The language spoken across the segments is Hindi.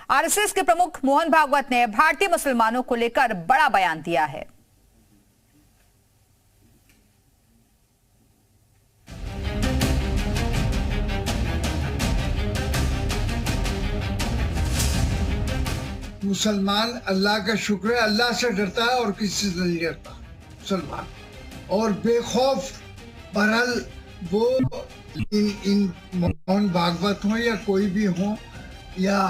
आरएसएस के प्रमुख मोहन भागवत ने भारतीय मुसलमानों को लेकर बड़ा बयान दिया है। मुसलमान अल्लाह का शुक्र है, अल्लाह से डरता है और किसी से नहीं डरता मुसलमान, और बेखौफ। बहरहाल वो इन मोहन भागवत हो या कोई भी हो या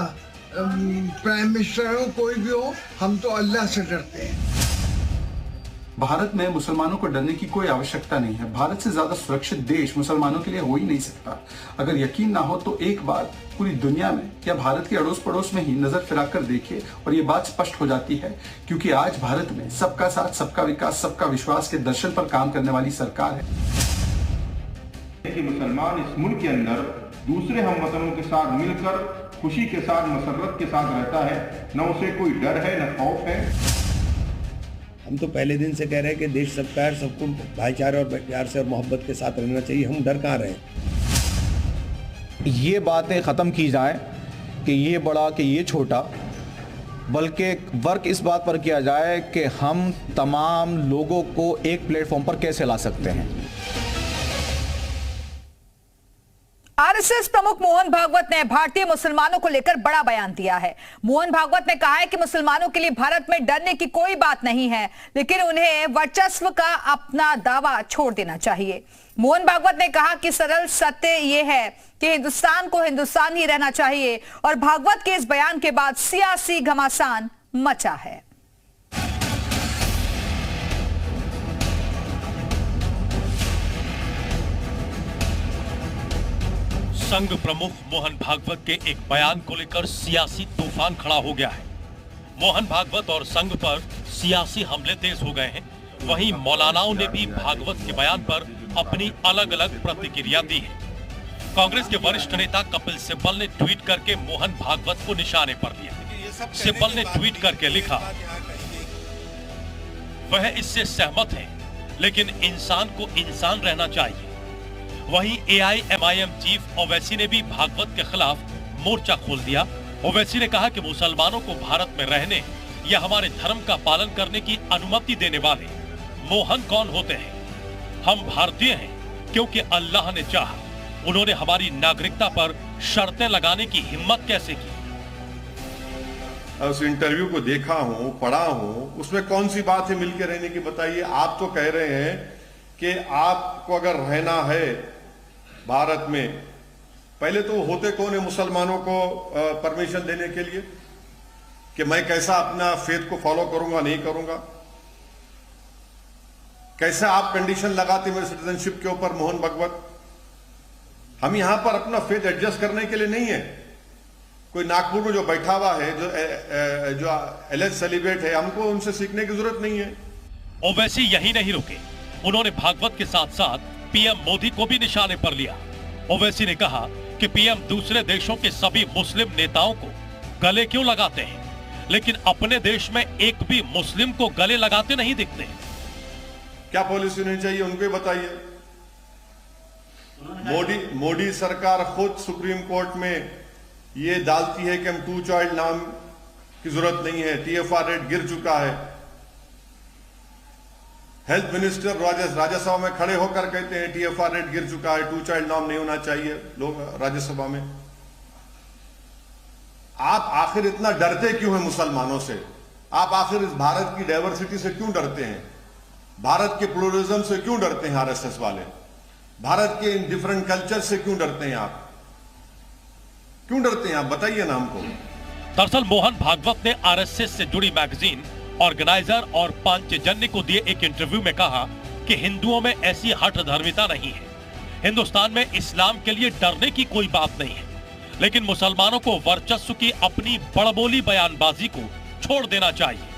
प्राइम मिनिस्टर हो, कोई भी हो, हम तो अल्लाह से डरते हैं। भारत में मुसलमानों को डरने की कोई आवश्यकता नहीं है। भारत से ज्यादा सुरक्षित देश मुसलमानों के लिए हो ही नहीं सकता। अगर यकीन ना हो तो एक बार पूरी दुनिया में या भारत के अड़ोस पड़ोस में ही नजर फिराकर देखिए और ये बात स्पष्ट हो जाती है, क्योंकि आज भारत में सबका साथ, सबका विकास, सबका विश्वास के दर्शन पर काम करने वाली सरकार है। कि मुसलमान इस मुल्क के अंदर दूसरे हमवतनों के साथ मिलकर खुशी के साथ, मसरत के साथ रहता है, न उसे कोई डर है न खौफ है। हम तो पहले दिन से कह रहे हैं कि देश सबका है, सबको भाईचारे और प्यार से और मोहब्बत के साथ रहना चाहिए। हम डर कहाँ रहे? ये बातें ख़त्म की जाएं कि ये बड़ा कि ये छोटा, बल्कि वर्क इस बात पर किया जाए कि हम तमाम लोगों को एक प्लेटफॉर्म पर कैसे ला सकते हैं। आरएसएस प्रमुख मोहन भागवत ने भारतीय मुसलमानों को लेकर बड़ा बयान दिया है। मोहन भागवत ने कहा है कि मुसलमानों के लिए भारत में डरने की कोई बात नहीं है, लेकिन उन्हें वर्चस्व का अपना दावा छोड़ देना चाहिए। मोहन भागवत ने कहा कि सरल सत्य यह है कि हिंदुस्तान को हिंदुस्तान ही रहना चाहिए, और भागवत के इस बयान के बाद सियासी घमासान मचा है। संघ प्रमुख मोहन भागवत के एक बयान को लेकर सियासी तूफान खड़ा हो गया है। मोहन भागवत और संघ पर सियासी हमले तेज हो गए हैं। वहीं मौलानाओं ने भी भागवत के बयान पर अपनी अलग अलग प्रतिक्रिया दी है। कांग्रेस के वरिष्ठ नेता कपिल सिब्बल ने ट्वीट करके मोहन भागवत को निशाने पर लिया। सिब्बल ने ट्वीट करके लिखा, वह इससे सहमत है, लेकिन इंसान को इंसान रहना चाहिए। वहीं AIMIM चीफ ओवैसी ने भी भागवत के खिलाफ मोर्चा खोल दिया। ओवैसी ने कहा कि मुसलमानों को भारत में रहने या हमारे धर्म का पालन करने की अनुमति देने वाले मोहन कौन होते हैं? हम भारतीय हैं क्योंकि अल्लाह ने चाहा। उन्होंने हमारी नागरिकता पर शर्तें लगाने की हिम्मत कैसे की? उस इंटरव्यू को देखा हूं, पढ़ा हूं, उसमें कौन सी बात है मिलकर रहने की, बताइए। आप तो कह रहे हैं कि आपको अगर रहना है भारत में, पहले तो होते कौन है मुसलमानों को परमिशन देने के लिए कि मैं कैसा अपना फेथ को फॉलो करूंगा, नहीं करूंगा? कैसे आप कंडीशन लगाते मेरे सिटीजनशिप के ऊपर मोहन भागवत? हम यहां पर अपना फेथ एडजस्ट करने के लिए नहीं है। कोई नागपुर में जो बैठा हुआ है, जो एलेज सेलिब्रेट है, हमको उनसे सीखने की जरूरत नहीं है। ओवैसी यही नहीं रुके, उन्होंने भागवत के साथ साथ पीएम मोदी को भी निशाने पर लिया। ओवैसी ने कहा कि पीएम दूसरे देशों के सभी मुस्लिम नेताओं को गले क्यों लगाते हैं, लेकिन अपने देश में एक भी मुस्लिम को गले लगाते नहीं दिखते। क्या पॉलिसी होनी चाहिए उनको ही बताइए। मोदी सरकार खुद सुप्रीम कोर्ट में ये डालती है कि हम 2 चाइल्ड नाम की जरूरत नहीं है। TFR रेट गिर चुका है। हेल्थ मिनिस्टर राज्यसभा में खड़े होकर कहते हैं TFR रेट गिर चुका है, 2 चाइल्ड नाम नहीं होना चाहिए लोग राज्यसभा में। आप आखिर इतना डरते क्यों हैं मुसलमानों से? आप आखिर इस भारत की डाइवर्सिटी से क्यों डरते हैं? भारत के प्लूरलिज्म से क्यों डरते हैं आरएसएस वाले? भारत के इन डिफरेंट कल्चर से क्यों डरते हैं आप? क्यों डरते हैं आप, बताइए ना हमको। दरअसल मोहन भागवत ने आरएसएस से जुड़ी मैगजीन ऑर्गेनाइजर और पांचजन्य को दिए एक इंटरव्यू में कहा कि हिंदुओं में ऐसी हठ धर्मिता नहीं है। हिंदुस्तान में इस्लाम के लिए डरने की कोई बात नहीं है, लेकिन मुसलमानों को वर्चस्व की अपनी बड़बोली बयानबाजी को छोड़ देना चाहिए।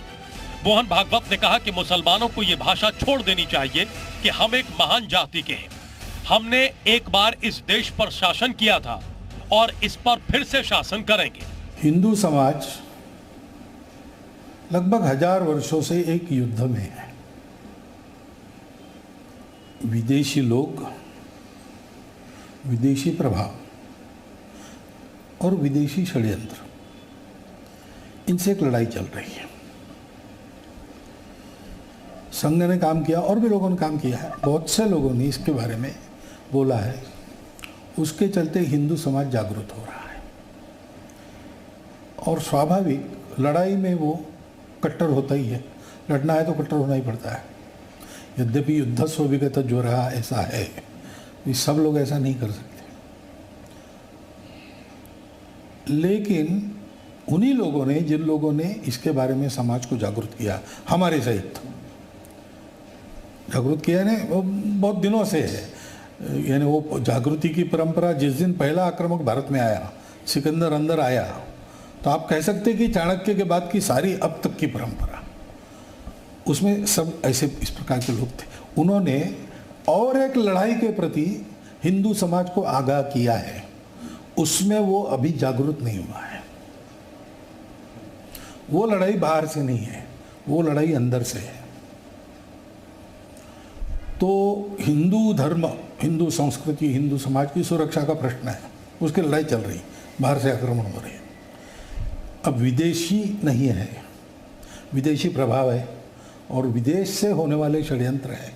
मोहन भागवत ने कहा कि मुसलमानों को यह भाषा छोड़ देनी चाहिए कि हम एक महान जाति के हैं। हमने एक बार इस देश पर शासन किया था और इस पर फिर से शासन करेंगे। हिंदू समाज लगभग 1000 वर्षों से एक युद्ध में है। विदेशी लोग, विदेशी प्रभाव और विदेशी षड्यंत्र इनसे एक लड़ाई चल रही है। संघ ने काम किया और भी लोगों ने काम किया है, बहुत से लोगों ने इसके बारे में बोला है। उसके चलते हिंदू समाज जागरूक हो रहा है और स्वाभाविक लड़ाई में वो कट्टर होता ही है। लड़ना है तो कट्टर होना ही पड़ता है। यद्यपि युद्धस्व विगत जो रहा ऐसा है, ये सब लोग ऐसा नहीं कर सकते, लेकिन उन्हीं लोगों ने, जिन लोगों ने इसके बारे में समाज को जागरूक किया, हमारे सहित जागरूक किया ने वो बहुत दिनों से है। यानी वो जागृति की परंपरा जिस दिन पहला आक्रमक भारत में आया, सिकंदर अंदर आया, तो आप कह सकते कि चाणक्य के बाद की सारी अब तक की परंपरा, उसमें सब ऐसे इस प्रकार के लोग थे। उन्होंने और एक लड़ाई के प्रति हिंदू समाज को आगाह किया है, उसमें वो अभी जागरूक नहीं हुआ है। वो लड़ाई बाहर से नहीं है, वो लड़ाई अंदर से है। तो हिंदू धर्म, हिंदू संस्कृति, हिंदू समाज की सुरक्षा का प्रश्न है, उसकी लड़ाई चल रही, बाहर से आक्रमण हो रहे हैं। अब विदेशी नहीं है, विदेशी प्रभाव है और विदेश से होने वाले षड्यंत्र हैं,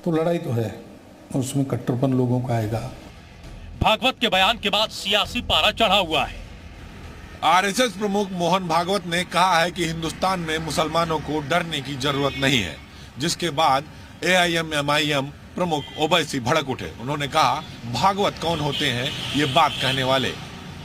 तो लड़ाई तो है, उसमें कट्टरपन लोगों का आएगा। भागवत के बयान के बाद सियासी पारा चढ़ा हुआ है। आरएसएस प्रमुख मोहन भागवत ने कहा है कि हिंदुस्तान में मुसलमानों को डरने की जरूरत नहीं है, जिसके बाद AIM-MIM प्रमुख ओवैसी भड़क उठे। उन्होंने कहा, भागवत कौन होते हैं ये बात कहने वाले।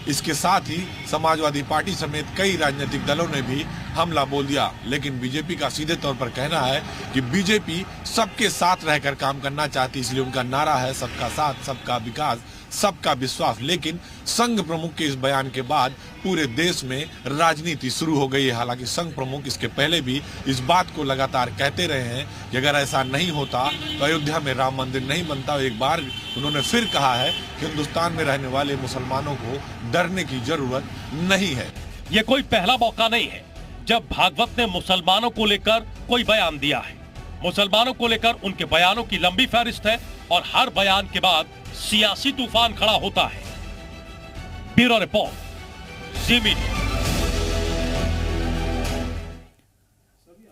इसके साथ ही समाजवादी पार्टी समेत कई राजनीतिक दलों ने भी हमला बोल दिया, लेकिन बीजेपी का सीधे तौर पर कहना है कि बीजेपी सबके साथ रहकर काम करना चाहती, इसलिए उनका नारा है सबका साथ, सबका विकास, सबका विश्वास। लेकिन संघ प्रमुख के इस बयान के बाद पूरे देश में राजनीति शुरू हो गई है। हालांकि संघ प्रमुख इसके पहले भी इस बात को लगातार कहते रहे हैं कि अगर ऐसा नहीं होता तो अयोध्या में राम मंदिर नहीं बनता। एक बार उन्होंने फिर कहा है कि हिंदुस्तान में रहने वाले मुसलमानों को डरने की जरूरत नहीं है। ये कोई पहला मौका नहीं है जब भागवत ने मुसलमानों को लेकर कोई बयान दिया है। मुसलमानों को लेकर उनके बयानों की लंबी फहरिस्त है और हर बयान के बाद सियासी तूफान खड़ा होता है। ब्यूरो रिपोर्ट, जी मीडिया।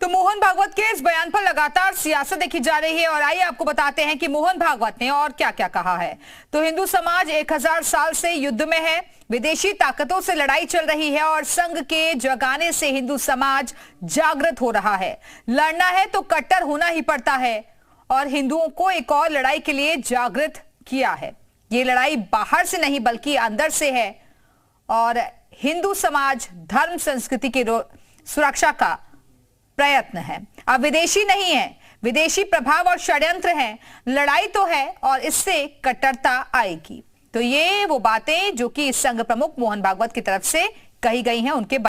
तो मोहन भागवत के इस बयान पर लगातार सियासत देखी जा रही है और आइए आपको बताते हैं कि मोहन भागवत ने और क्या क्या कहा है। तो हिंदू समाज 1000 साल से युद्ध में है, विदेशी ताकतों से लड़ाई चल रही है और संघ के जगाने से हिंदू समाज जागृत हो रहा है। लड़ना है तो कट्टर होना ही पड़ता है और हिंदुओं को एक और लड़ाई के लिए जागृत किया है। ये लड़ाई बाहर से नहीं बल्कि अंदर से है और हिंदू समाज धर्म संस्कृति की सुरक्षा का प्रयत्न है। अब विदेशी नहीं है, विदेशी प्रभाव और षड्यंत्र है। लड़ाई तो है और इससे कट्टरता आएगी। तो ये वो बातें जो कि संघ प्रमुख मोहन भागवत की तरफ से कही गई हैं उनके